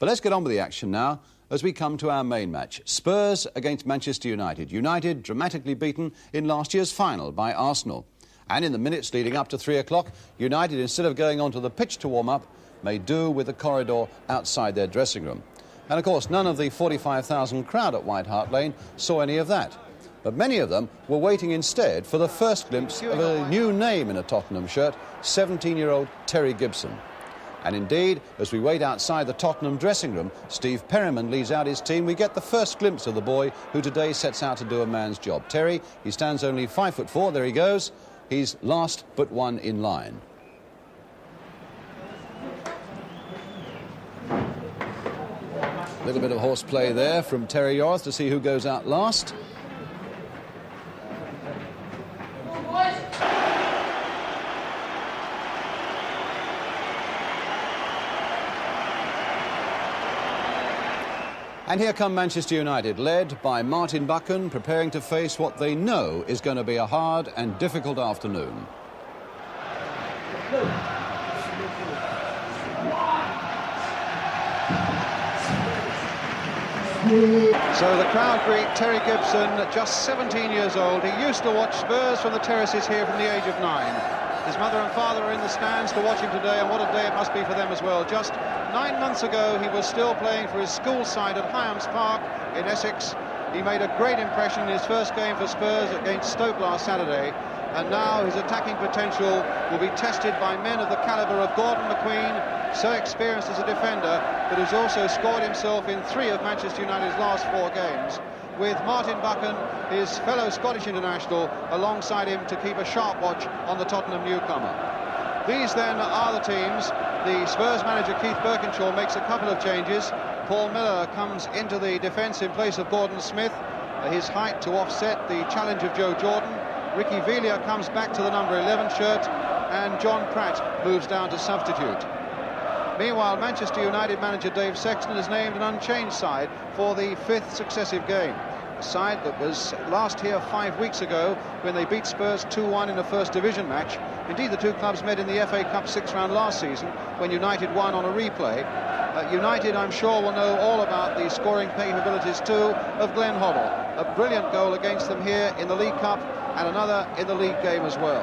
But let's get on with the action now as we come to our main match. Spurs against Manchester United. United dramatically beaten in last year's final by Arsenal. And in the minutes leading up to 3 o'clock, United, instead of going onto the pitch to warm up, made do with the corridor outside their dressing room. And of course, none of the 45,000 crowd at White Hart Lane saw any of that. But many of them were waiting instead for the first glimpse of a new name in a Tottenham shirt, 17-year-old Terry Gibson. And indeed, as we wait outside the Tottenham dressing room, Steve Perryman leads out his team. We get the first glimpse of the boy who today sets out to do a man's job. Terry, he stands only 5'4", there he goes. He's last but one in line. A little bit of horseplay there from Terry Yorth to see who goes out last. And here come Manchester United, led by Martin Buchan, preparing to face what they know is going to be a hard and difficult afternoon. So the crowd greet Terry Gibson, just 17 years old. He used to watch Spurs from the terraces here from the age of 9. His mother and father are in the stands to watch him today, and what a day it must be for them as well. Just 9 months ago, he was still playing for his school side at Hyams Park in Essex. He made a great impression in his first game for Spurs against Stoke last Saturday, and now his attacking potential will be tested by men of the calibre of Gordon McQueen, so experienced as a defender, but who's also scored himself in 3 of Manchester United's last 4 games, with Martin Buchan, his fellow Scottish international, alongside him to keep a sharp watch on the Tottenham newcomer. These then are the teams. The Spurs manager Keith Birkinshaw makes a couple of changes. Paul Miller comes into the defence in place of Gordon Smith, his height to offset the challenge of Joe Jordan. Ricky Villa comes back to the number 11 shirt, and John Pratt moves down to substitute. Meanwhile, Manchester United manager Dave Sexton has named an unchanged side for the 5th successive game. A side that was last here 5 weeks ago when they beat Spurs 2-1 in a First Division match. Indeed, the two clubs met in the FA Cup 6th round last season when United won on a replay. United, I'm sure, will know all about the scoring capabilities too of Glenn Hoddle. A brilliant goal against them here in the League Cup and another in the league game as well.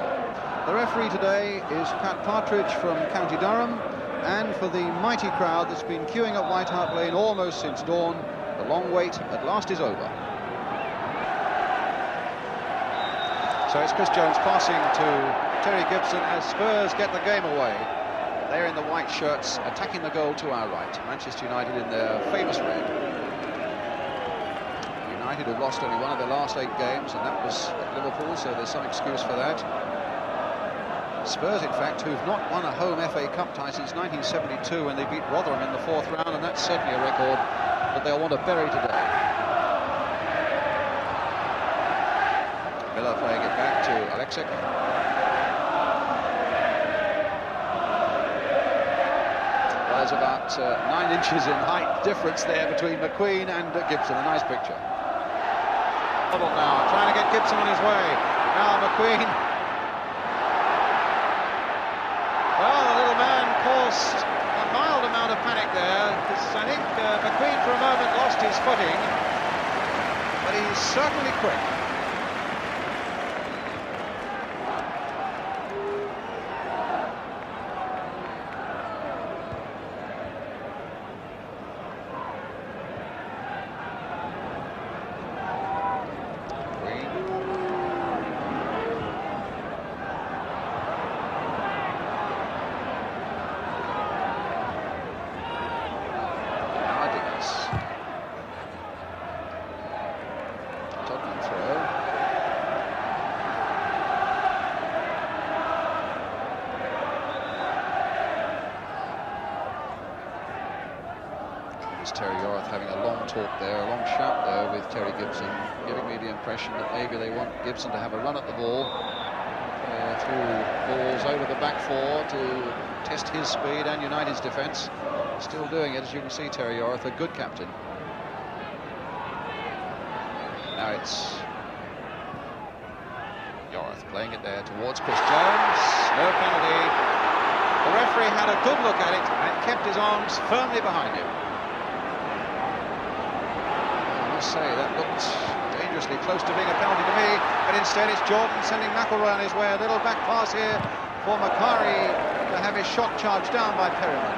The referee today is Pat Partridge from County Durham, and for the mighty crowd that's been queuing up White Hart Lane almost since dawn, the long wait at last is over. So it's Chris Jones passing to Terry Gibson as Spurs get the game away. They're in the white shirts, attacking the goal to our right. Manchester United in their famous red. United have lost only one of their last 8 games, and that was at Liverpool, so there's some excuse for that. Spurs, in fact, who've not won a home FA Cup tie since 1972 when they beat Rotherham in the 4th round, and that's certainly a record that they'll want to bury today. Miller playing it back to Alexic. Well, there's about 9 inches in height difference there between McQueen and Gibson. A nice picture. Double now, trying to get Gibson on his way. Now McQueen. Well, the little man caused a mild amount of panic there, because I think McQueen for a moment lost his footing, but he's certainly quick. Terry Yorth having a long talk there, a long shout there with Terry Gibson, giving me the impression that maybe they want Gibson to have a run at the ball, through balls over the back 4 to test his speed and United's defence. Still doing it, as you can see, Terry Yorth, a good captain. Now it's Yorth playing it there towards Chris Jones. No penalty. The referee had a good look at it and kept his arms firmly behind him. must say, that looked dangerously close to being a penalty to me, but instead it's Jordan sending McElroy on his way. A little back pass here for Macari to have his shot charged down by Perryman.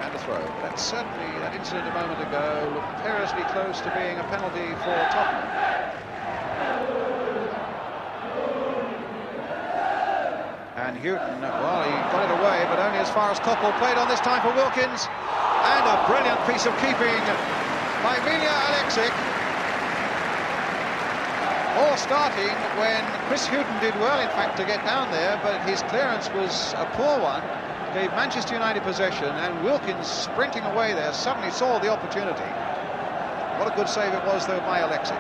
And a throw. That's certainly, that incident a moment ago looked perilously close to being a penalty for Tottenham. And Houghton, well, he got it away, but only as far as Koppel. Played on this time for Wilkins. And a brilliant piece of keeping by Milja Alexic. All starting when Chris Houghton did well, in fact, to get down there, but his clearance was a poor one. Gave Manchester United possession, and Wilkins, sprinting away there, suddenly saw the opportunity. What a good save it was, though, by Alexic.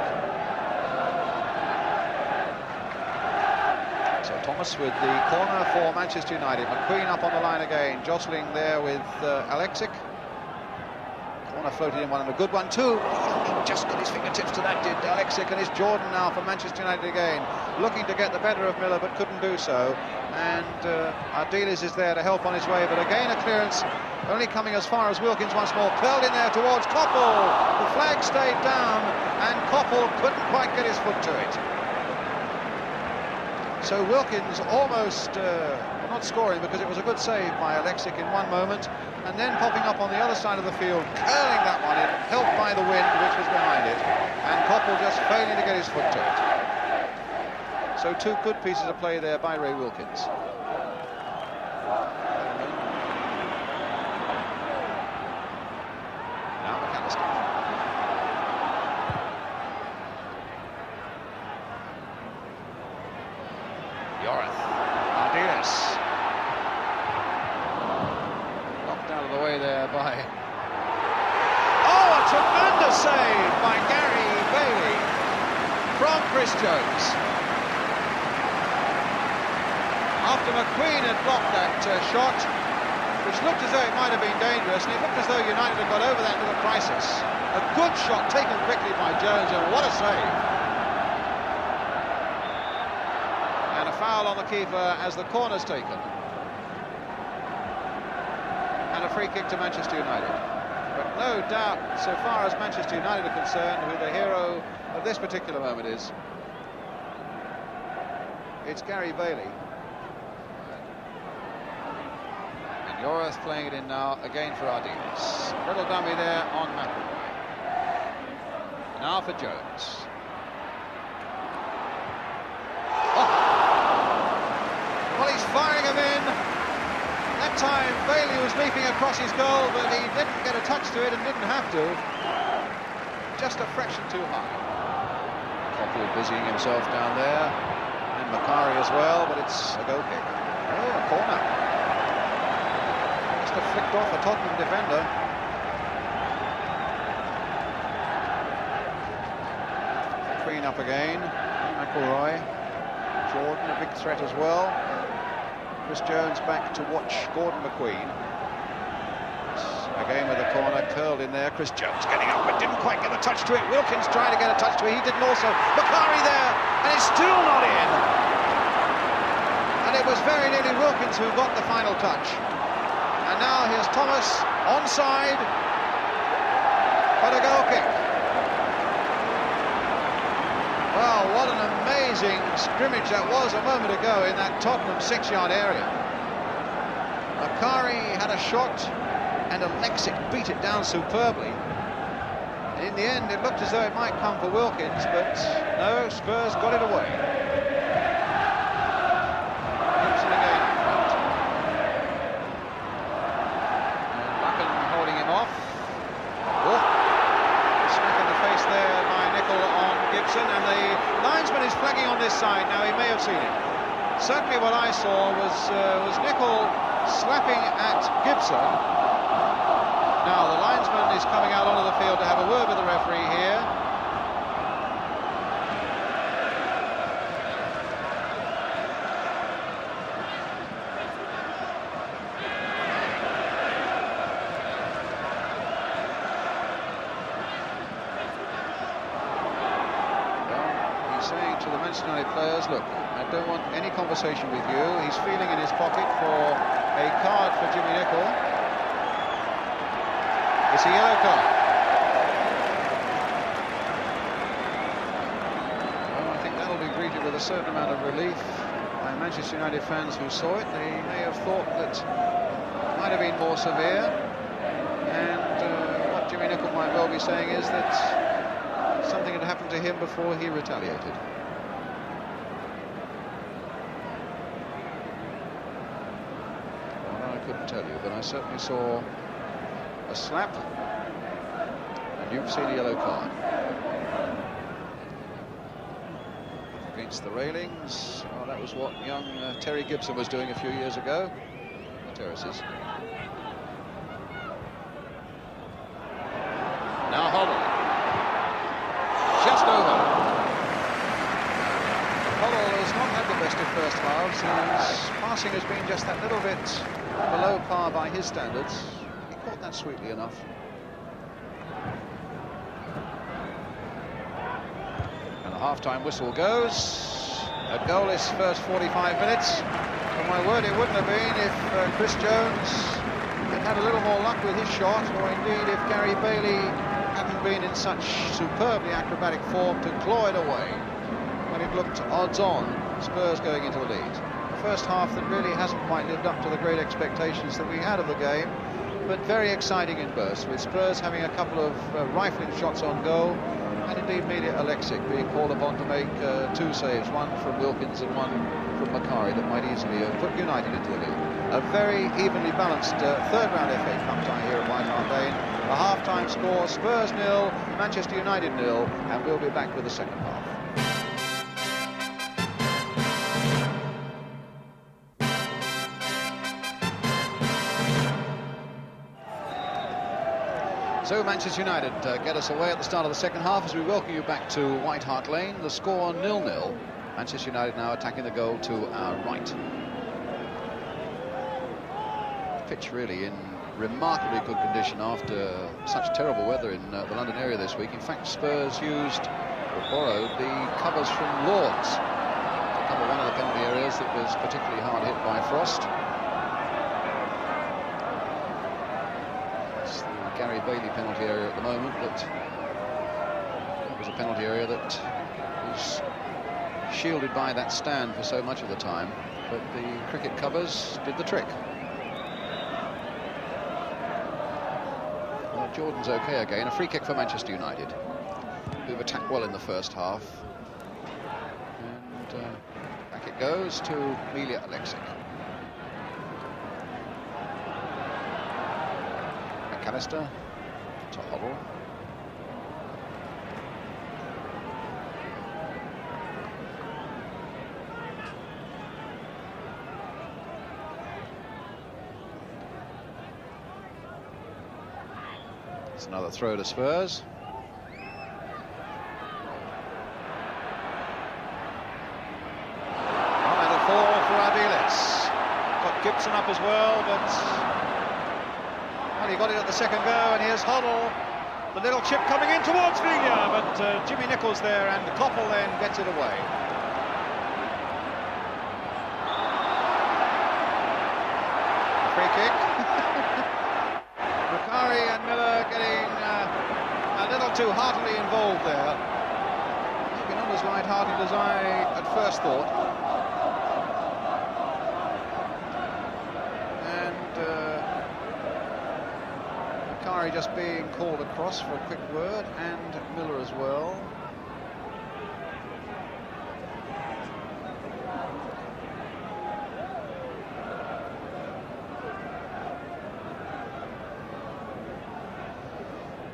Thomas with the corner for Manchester United. McQueen up on the line again, jostling there with Alexic. Corner floated in one, and a good one too. He just got his fingertips to that, did Alexic, and it's Jordan now for Manchester United again, looking to get the better of Miller but couldn't do so. And Ardiles is there to help on his way, but again a clearance only coming as far as Wilkins once more, curled in there towards Koppel. The flag stayed down and Koppel couldn't quite get his foot to it. So Wilkins almost not scoring, because it was a good save by Alexic in one moment, and then popping up on the other side of the field, curling that one in, helped by the wind which was behind it, and Koppel just failing to get his foot to it. So two good pieces of play there by Ray Wilkins. Now McAllister. Ardiles. Knocked out of the way there by... Oh, a tremendous save by Gary Bailey from Chris Jones. After McQueen had blocked that shot, which looked as though it might have been dangerous, and it looked as though United had got over that little crisis. A good shot taken quickly by Jones, and what a save. Foul on the keeper as the corner's taken, and a free kick to Manchester United. But no doubt, so far as Manchester United are concerned, who the hero of this particular moment is, it's Gary Bailey. And Yorath playing it in now again for Ardiles. Little dummy there on McElroy. Now for Jones. Well, he's firing him in. That time Bailey was leaping across his goal, but he didn't get a touch to it and didn't have to. Just a fraction too high. Koppel busying himself down there, and Macari as well, but it's a goal kick. Oh, a corner. Just a flicked off a Tottenham defender. Queen up again. McElroy. Jordan, a big threat as well. Chris Jones back to watch Gordon McQueen. Again with the corner, curled in there. Chris Jones getting up but didn't quite get a touch to it. Wilkins trying to get a touch to it. He didn't also. Macari there, and it's still not in. And it was very nearly Wilkins who got the final touch. And now here's Thomas onside, but a goal kick. Well, what an amazing scrimmage that was a moment ago in that Tottenham 6-yard area. Macari had a shot and Alexic beat it down superbly. And in the end, it looked as though it might come for Wilkins, but no, Spurs got it away. Gibson again. And Buchan holding him off. Oh, smack in the face there by Nicol on Gibson, and the linesman is flagging on this side now. He may have seen it. Certainly what I saw was Nicol slapping at Gibson. Now the linesman is coming out onto the field to have a word with the referee here. to the Manchester United players, look, I don't want any conversation with you. He's feeling in his pocket for a card for Jimmy Nicholl. It's a yellow card. Well, I think that'll be greeted with a certain amount of relief by Manchester United fans who saw it. They may have thought that it might have been more severe, and what Jimmy Nicholl might well be saying is that something had happened to him before he retaliated. Well, I couldn't tell you, but I certainly saw a slap, and you've seen a yellow card. Against the railings. Well, that was what young Terry Gibson was doing a few years ago. The terraces. Now Hoddle. Just over. Hoddle has not had the best of first halves. His passing has been just that little bit below par by his standards. He caught that sweetly enough. And the half-time whistle goes. A goalless first 45 minutes. And my word, it wouldn't have been if Chris Jones had had a little more luck with his shot, or indeed if Gary Bailey hadn't been in such superbly acrobatic form to claw it away when it looked odds-on, Spurs going into the lead. The first half that really hasn't quite lived up to the great expectations that we had of the game, but very exciting in bursts, with Spurs having a couple of rifling shots on goal, and indeed Milja Alexic being called upon to make two saves, one from Wilkins and one from Macari, that might easily have put United into the lead. A very evenly balanced third-round FA Cup tie here at White Hart Lane. A half-time score, Spurs 0, Manchester United 0, and we'll be back with the second half. So Manchester United get us away at the start of the second half as we welcome you back to White Hart Lane. The score 0-0. Manchester United now attacking the goal to our right. Pitch really in remarkably good condition after such terrible weather in the London area this week. In fact, Spurs used or borrowed the covers from Lords to cover one of the penalty areas that was particularly hard hit by frost. Gary Bailey penalty area at the moment, but it was a penalty area that was shielded by that stand for so much of the time, but the cricket covers did the trick. Well, Jordan's okay again. A free kick for Manchester United, who've attacked well in the first half, and back it goes to Milja Alexic. McAllister to Hoddle. It's another throw to Spurs. And a fall for Ardiles. Got Gibson up as well, but well, he got it at the second go, and here's Hoddle. The little chip coming in towards Milja, but Jimmy Nicholl's there, and Koppel then gets it away. Free kick. Macari and Miller getting a little too heartily involved there. Maybe not as light-hearted as I at first thought. Just being called across for a quick word, and Miller as well.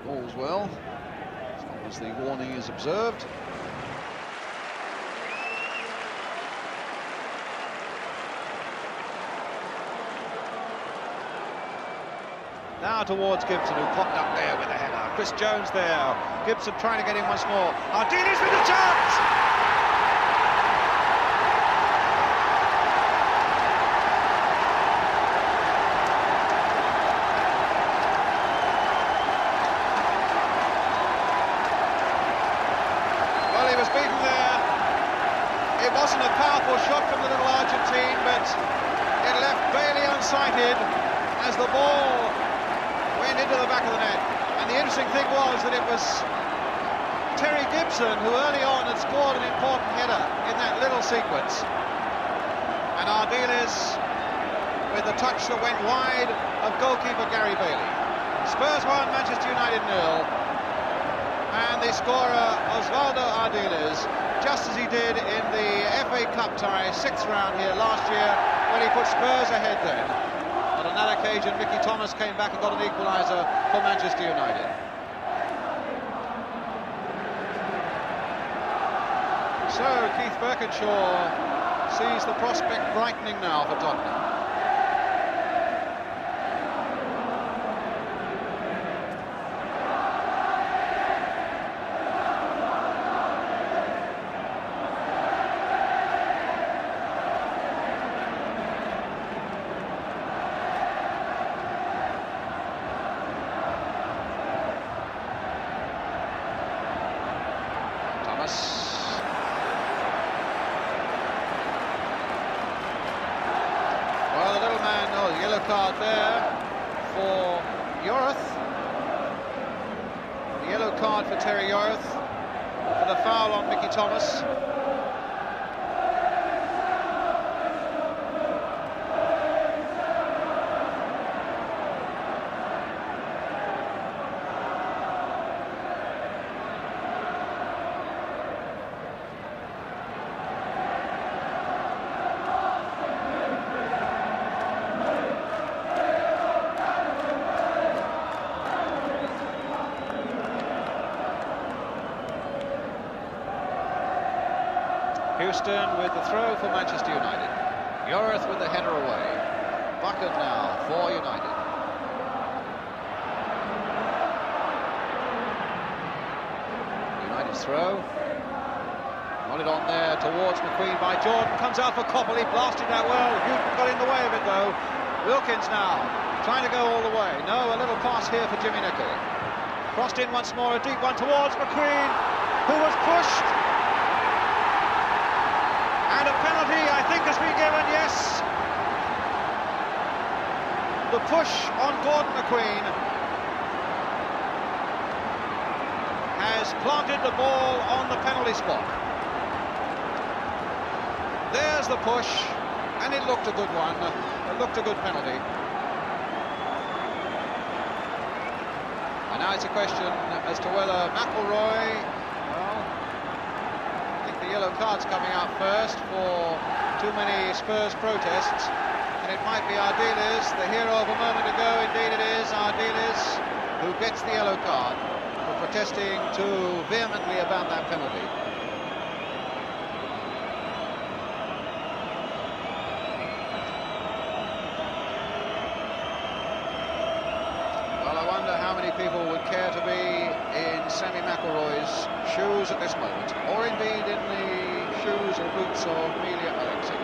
All's well, as long as the warning is observed. Now towards Gibson, who popped up there with a header. Chris Jones there. Gibson trying to get in once more. Ardiles with a chance! Well, he was beaten there. waited as the ball went into the back of the net. And the interesting thing was that it was Terry Gibson who early on had scored an important header in that little sequence. And Ardiles with the touch that went wide of goalkeeper Gary Bailey. Spurs 1, Manchester United 0. And the scorer, Osvaldo Ardiles, just as he did in the FA Cup tie, 6th round here last year, when he put Spurs ahead then. But on that occasion, Mickey Thomas came back and got an equaliser for Manchester United. So, Keith Birkinshaw sees the prospect brightening now for Tottenham. Well, the little man, the yellow card there for Yorth. The yellow card for Terry Yorth for the foul on Mickey Thomas. Houston with the throw for Manchester United. Yorth with the header away. Bucket now for United. United's throw. Nodded on there towards McQueen by Jordan. Comes out for Copley, blasted that well. Newton got in the way of it though. Wilkins now trying to go all the way. No, a little pass here for Jimmy Nicholl. Crossed in once more, a deep one towards McQueen, who was pushed. And a penalty, I think, has been given, yes. The push on Gordon McQueen has planted the ball on the penalty spot. There's the push, and it looked a good one. It looked a good penalty. And now it's a question as to whether McIlroy... yellow card's coming out first for too many Spurs protests, and it might be Ardiles, the hero of a moment ago. Indeed it is Ardiles who gets the yellow card for protesting too vehemently about that penalty. Well, I wonder how many people would care to be in Sammy McIlroy's shoes at this moment, or indeed in the shoes or boots of Milia Alexic.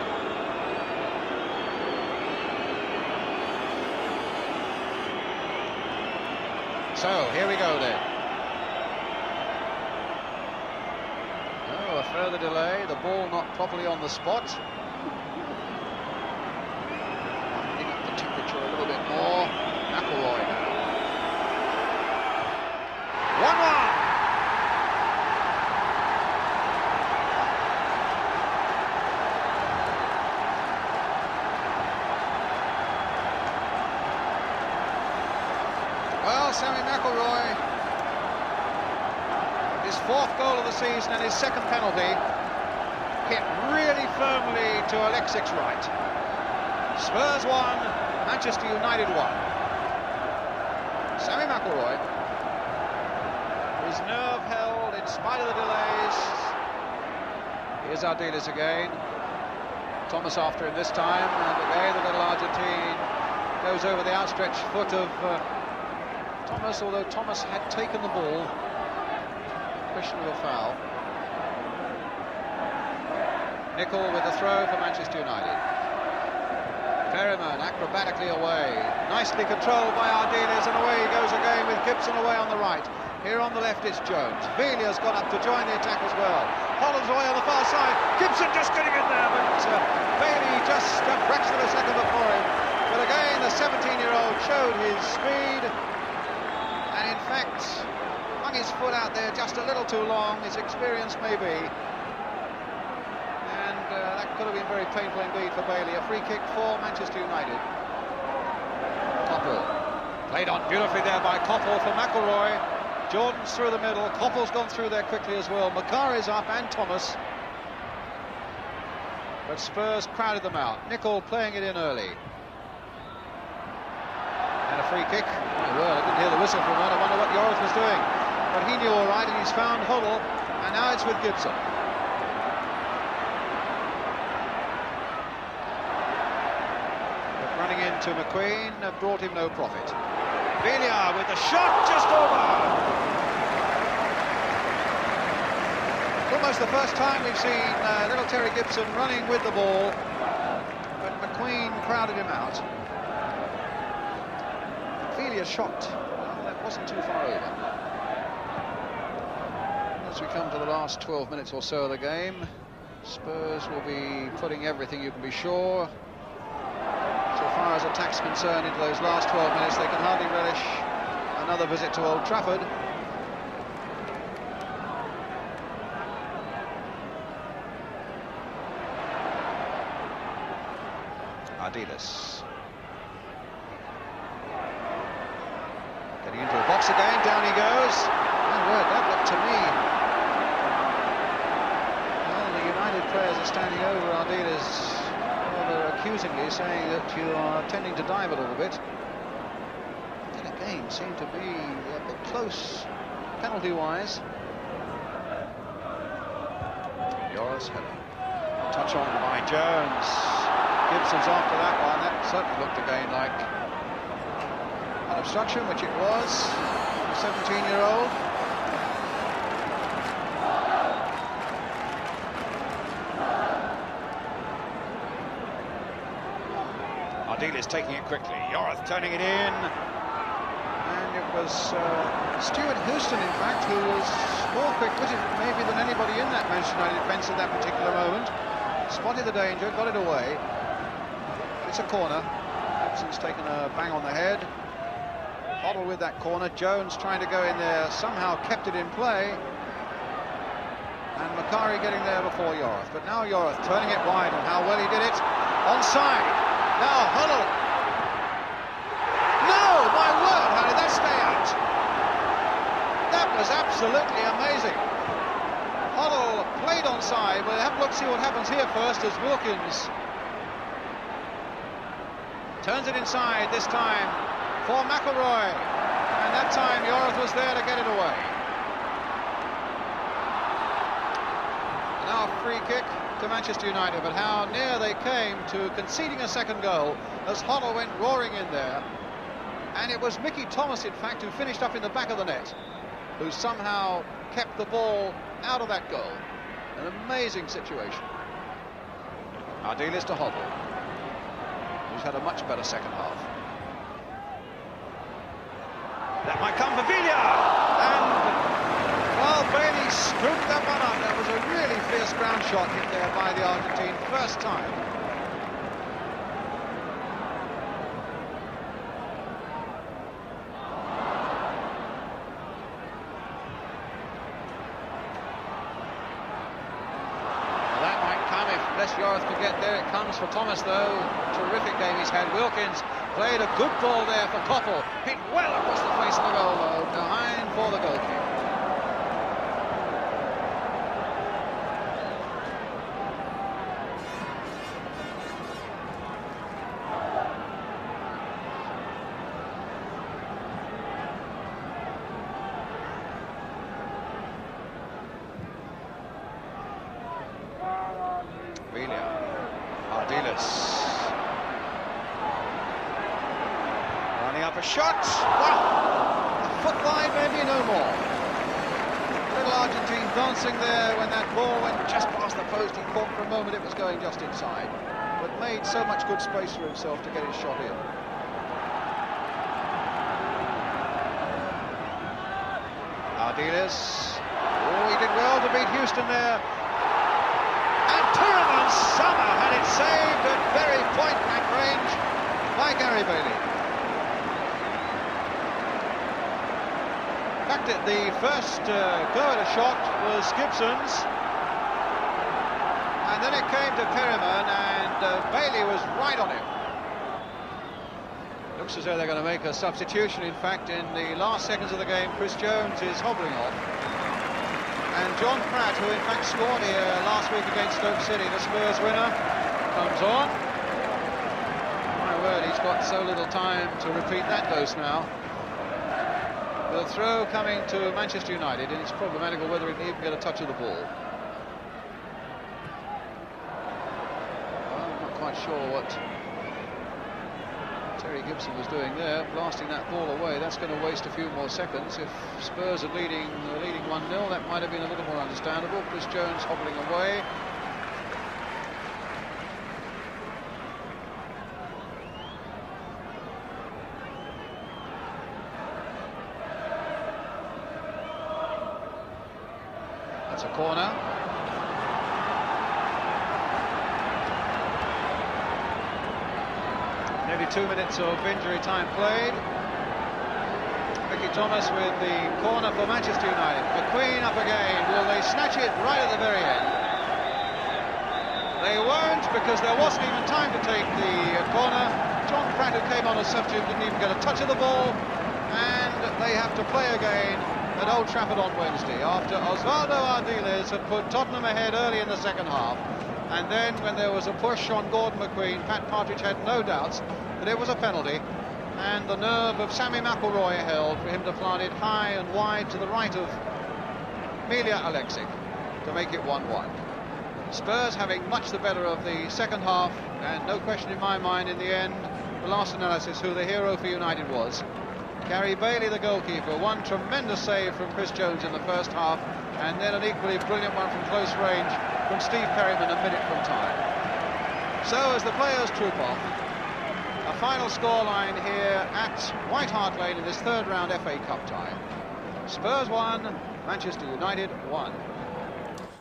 So, here we go then. Oh, a further delay, the ball not properly on the spot. Bring up the temperature a little bit more. McIlroy now. 1-1. Sammy McIlroy, his 4th goal of the season and his 2nd penalty, hit really firmly to Alexic's right. Spurs 1, Manchester United 1. Sammy McIlroy, his nerve held in spite of the delays. Here's Ardiles again. Thomas after him this time, and again the little Argentine goes over the outstretched foot of Thomas, although Thomas had taken the ball. Question of a foul. Nicholl with the throw for Manchester United. Perryman acrobatically away. Nicely controlled by Ardiles, and away he goes again with Gibson away on the right. Here on the left it's Jones. Velia's gone up to join the attack as well. Holland's away on the far side. Gibson just getting in there, but Bailey just a fraction of a second before him. But again, the 17-year-old showed his speed, and in fact hung his foot out there just a little too long, his experience maybe. And that could have been very painful indeed for Bailey. A free kick for Manchester United. Koppel, played on beautifully there by Koppel for McElroy. Jordan's through the middle, Koppel's gone through there quickly as well. Makari's up and Thomas. But Spurs crowded them out. Nicol playing it in early. And a free kick. My word, I didn't hear the whistle for a moment. I wonder what Yorith was doing. But he knew all right, and he's found Huddle. And now it's with Gibson. But running into McQueen brought him no profit. Villiers with the shot just over. Almost the first time we've seen little Terry Gibson running with the ball, but McQueen crowded him out. Villiers shot. Well, that wasn't too far over. As we come to the last 12 minutes or so of the game, Spurs will be putting everything, you can be sure. So far as attack's concerned, into those last 12 minutes, they can hardly relish another visit to Old Trafford. Ardiles. Getting into the box again, down he goes. My word, that looked to me. Well, the United players are standing over Ardiles rather accusingly, saying that you are tending to dive a little bit. And again, seemed to be a bit close, penalty-wise. Yorith's header. Touch on by Jones. Gibson's after that one. That certainly looked again like an obstruction, which it was. The 17-year-old. Ardiles taking it quickly. Yorith turning it in. And it was Stuart Houston, in fact, who was more quick-witted maybe than anybody in that Manchester United defence at that particular moment. Spotted the danger, got it away. It's a corner. Gibson's taken a bang on the head. Hoddle with that corner. Jones trying to go in there, somehow kept it in play. And Makari getting there before Yorith. But now Yorith turning it wide, and how well he did it. Onside. Now Huddle. No, my word, how did that stay out? That was absolutely amazing. Huddle played onside. We'll have a look, see what happens here first as Wilkins turns it inside this time for McElroy, and that time Yorith was there to get it away. Now a free kick to Manchester United, but how near they came to conceding a second goal as Hoddle went roaring in there. And it was Mickey Thomas, in fact, who finished up in the back of the net, who somehow kept the ball out of that goal. An amazing situation. Ardiles to Hoddle, who's had a much better second half. That might come for Villiers, and well, Bailey scooped that one up. That was a really fierce ground shot hit there by the Argentine, first time. Yorith could get there. It comes for Thomas, though. Terrific game he's had. Wilkins played a good ball there for Koppel. Hit well across the face of the goal, though. Behind for the goal kick. Ardiles running up a shot. Well, a foot wide, maybe no more. Little Argentine dancing there when that ball went just past the post. He thought for a moment it was going just inside, but made so much good space for himself to get his shot in. Ardiles. Oh, he did well to beat Houston there. Summer had it saved at very point-blank range by Gary. Gary Bailey. In fact, the first go at a shot was Gibson's. And then it came to Perryman, and Bailey was right on him. Looks as though they're going to make a substitution. In fact, in the last seconds of the game, Chris Jones is hobbling off. And John Pratt, who in fact scored here last week against Stoke City, the Spurs winner, comes on. My word, he's got so little time to repeat that dose now. The throw coming to Manchester United, and it's problematical whether he can even get a touch of the ball. Quite sure what Terry Gibson was doing there, blasting that ball away. That's going to waste a few more seconds. If Spurs are leading 1-0, that might have been a little more understandable. Chris Jones hobbling away. That's a corner. Nearly 2 minutes of injury time played. Mickey Thomas with the corner for Manchester United. McQueen up again. Will they snatch it right at the very end? They won't, because there wasn't even time to take the corner. John Pratt, who came on as substitute, didn't even get a touch of the ball. And they have to play again at Old Trafford on Wednesday, after Osvaldo Ardiles had put Tottenham ahead early in the second half. And then when there was a push on Gordon McQueen, Pat Partridge had no doubts that it was a penalty, and the nerve of Sammy McIlroy held for him to plant it high and wide to the right of Milja Alexic to make it 1-1. Spurs having much the better of the second half, and no question in my mind in the end, the last analysis, who the hero for United was. Gary Bailey, the goalkeeper, one tremendous save from Chris Jones in the first half, and then an equally brilliant one from close range from Steve Perryman a minute from time. So as the players troop off, a final scoreline here at White Hart Lane in this third round FA Cup tie. Spurs 1, Manchester United 1.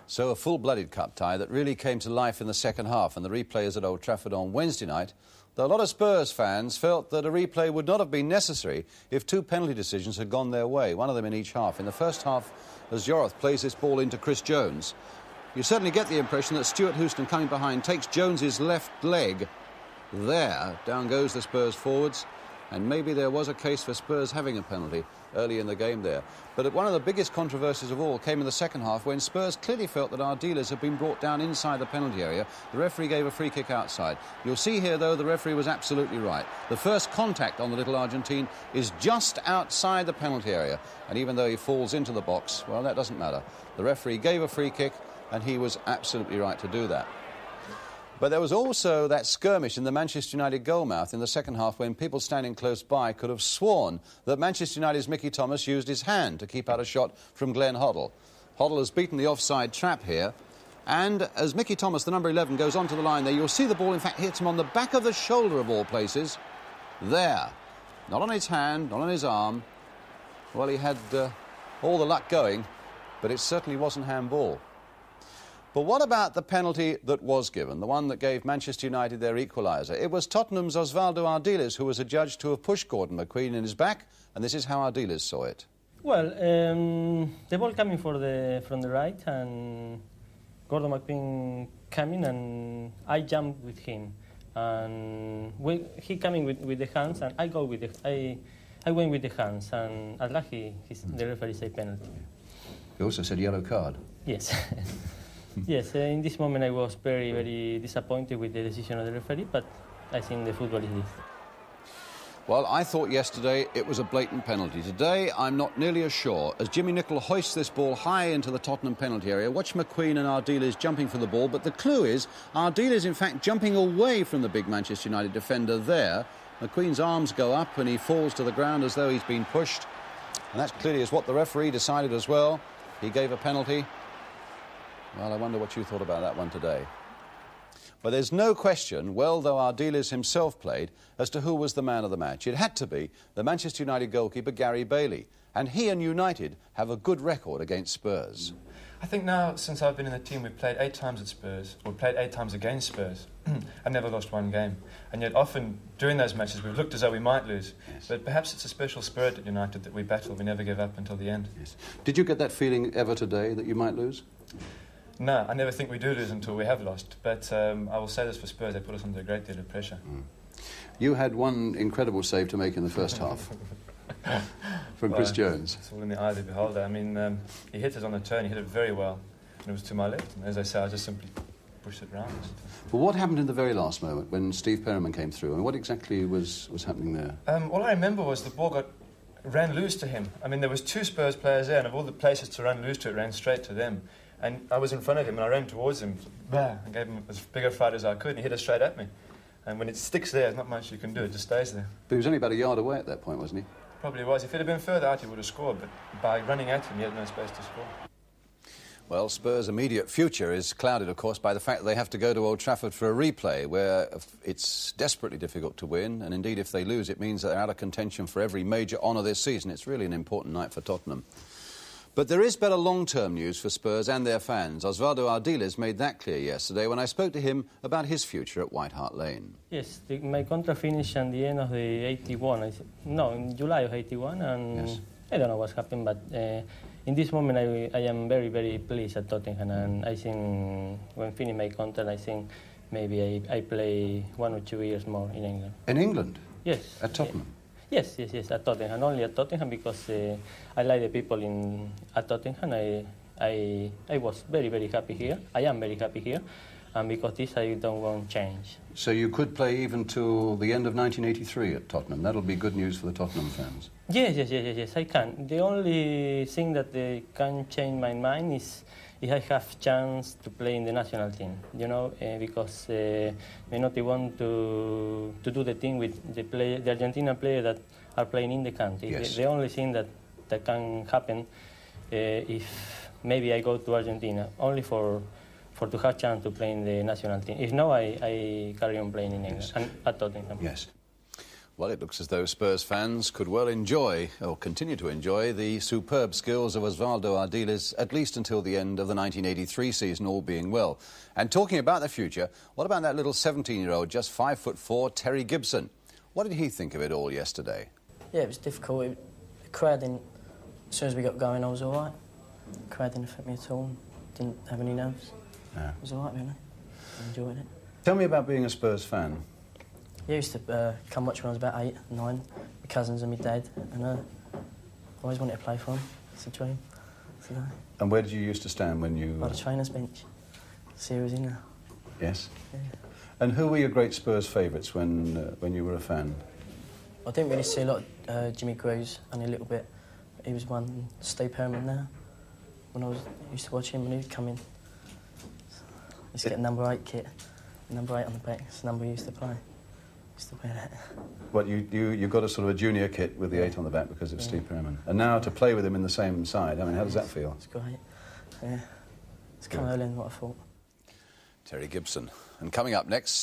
So a full-blooded cup tie that really came to life in the second half, and the replay is at Old Trafford on Wednesday night. Though a lot of Spurs fans felt that a replay would not have been necessary if two penalty decisions had gone their way, one of them in each half. In the first half, as Joroth plays this ball into Chris Jones, you certainly get the impression that Stuart Houston, coming behind, takes Jones's left leg. There, down goes the Spurs forwards, and maybe there was a case for Spurs having a penalty early in the game there. But one of the biggest controversies of all came in the second half, when Spurs clearly felt that Ardiles had been brought down inside the penalty area. The referee gave a free kick outside. You'll see here, though, the referee was absolutely right. The first contact on the little Argentine is just outside the penalty area, and even though he falls into the box, well, that doesn't matter. The referee gave a free kick, and he was absolutely right to do that. But there was also that skirmish in the Manchester United goalmouth in the second half, when people standing close by could have sworn that Manchester United's Mickey Thomas used his hand to keep out a shot from Glenn Hoddle. Hoddle has beaten the offside trap here, and as Mickey Thomas, the number 11, goes onto the line there, you'll see the ball, in fact, hits him on the back of the shoulder of all places. There. Not on his hand, not on his arm. Well, he had all the luck going, but it certainly wasn't handball. But what about the penalty that was given, the one that gave Manchester United their equaliser? It was Tottenham's Osvaldo Ardiles who was adjudged to have pushed Gordon McQueen in his back, and this is how Ardiles saw it. Well, the ball coming from the right, and Gordon McQueen coming, and I jumped with him. And he coming with the hands, and I went with the hands, and at last the referee said penalty. He also said yellow card. Yes. Yes, in this moment I was very, very disappointed with the decision of the referee, but I think the football is this. Well, I thought yesterday it was a blatant penalty. Today, I'm not nearly as sure. As Jimmy Nicholl hoists this ball high into the Tottenham penalty area, watch McQueen and Ardiles jumping for the ball, but the clue is Ardiles, in fact, jumping away from the big Manchester United defender there. McQueen's arms go up and he falls to the ground as though he's been pushed. And that clearly is what the referee decided as well. He gave a penalty. Well, I wonder what you thought about that one today. But there's no question, well though Ardiles himself played, as to who was the man of the match. It had to be the Manchester United goalkeeper, Gary Bailey. And he and United have a good record against Spurs. I think now, since I've been in the team, we've played 8 times at Spurs, or played 8 times against Spurs. I've never lost one game. And yet often, during those matches, we've looked as though we might lose. Yes. But perhaps it's a special spirit at United that we battle, we never give up until the end. Yes. Did you get that feeling ever today, that you might lose? No, I never think we do lose until we have lost. But I will say this for Spurs, they put us under a great deal of pressure. You had one incredible save to make in the first half. From Chris Jones. It's all in the eye of the beholder. I mean, he hit it on the turn, he hit it very well, and it was to my left. And as I say, I just simply pushed it round. Well, what happened in the very last moment when Steve Perryman came through? And what exactly was happening there? All I remember was the ball ran loose to him. I mean, there was 2 Spurs players there, and of all the places to run loose to, it ran straight to them. And I was in front of him, and I ran towards him. I gave him as big a fight as I could, and he hit it straight at me. And when it sticks there, there's not much you can do, it just stays there. But he was only about a yard away at that point, wasn't he? Probably was. If it had been further out, he would have scored, but by running at him, he had no space to score. Well, Spurs' immediate future is clouded, of course, by the fact that they have to go to Old Trafford for a replay, where it's desperately difficult to win, and indeed, if they lose, it means that they're out of contention for every major honour this season. It's really an important night for Tottenham. But there is better long-term news for Spurs and their fans. Osvaldo Ardiles made that clear yesterday when I spoke to him about his future at White Hart Lane. Yes, my contract finished at the end of the 81. In July of 81, and yes. I don't know what's happened, but in this moment I am very, very pleased at Tottenham, and I think when finish my contract, I think maybe I play 1 or 2 years more in England. In England? Yes. At Tottenham? Yes, at Tottenham, and only at Tottenham, because I like the people at Tottenham. I was very, very happy here. I am very happy here, and because this I don't want change. So you could play even till the end of 1983 at Tottenham. That'll be good news for the Tottenham fans. Yes, I can. The only thing that can change my mind is if I have chance to play in the national team, you know, because Menotti want to do the thing with the Argentina players that are playing in the country. Yes. The only thing that can happen if maybe I go to Argentina, only for to have chance to play in the national team. If no, I carry on playing in England and at Tottenham. Yes. Well, it looks as though Spurs fans could well enjoy, or continue to enjoy, the superb skills of Osvaldo Ardiles, at least until the end of the 1983 season, all being well. And talking about the future, what about that little 17-year-old, just 5'4", Terry Gibson? What did he think of it all yesterday? Yeah, it was difficult. The crowd didn't... As soon as we got going, I was all right. The crowd didn't affect me at all. Didn't have any nerves. No. It was all right, really. I enjoyed it. Tell me about being a Spurs fan. Yeah, I used to come watch when I was about 8, 9, my cousins and my dad, and I always wanted to play for them. It's a dream. So, And where did you used to stand when you... by the trainer's bench. See who was in there. Yes? Yeah. And who were your great Spurs favourites when you were a fan? I didn't really see a lot of Jimmy Greaves, only a little bit. But he was one. Steve Perryman now. When I used to watch him when he would come in. I used to get a number 8 kit. Number 8 on the back. It's the number we used to play. Used to wear that. What, you got a sort of a junior kit with the 8 on the back because of Steve Perryman. And now to play with him in the same side, I mean, how does that feel? It's great. Yeah. It's come earlier than what I thought. Terry Gibson. And coming up next...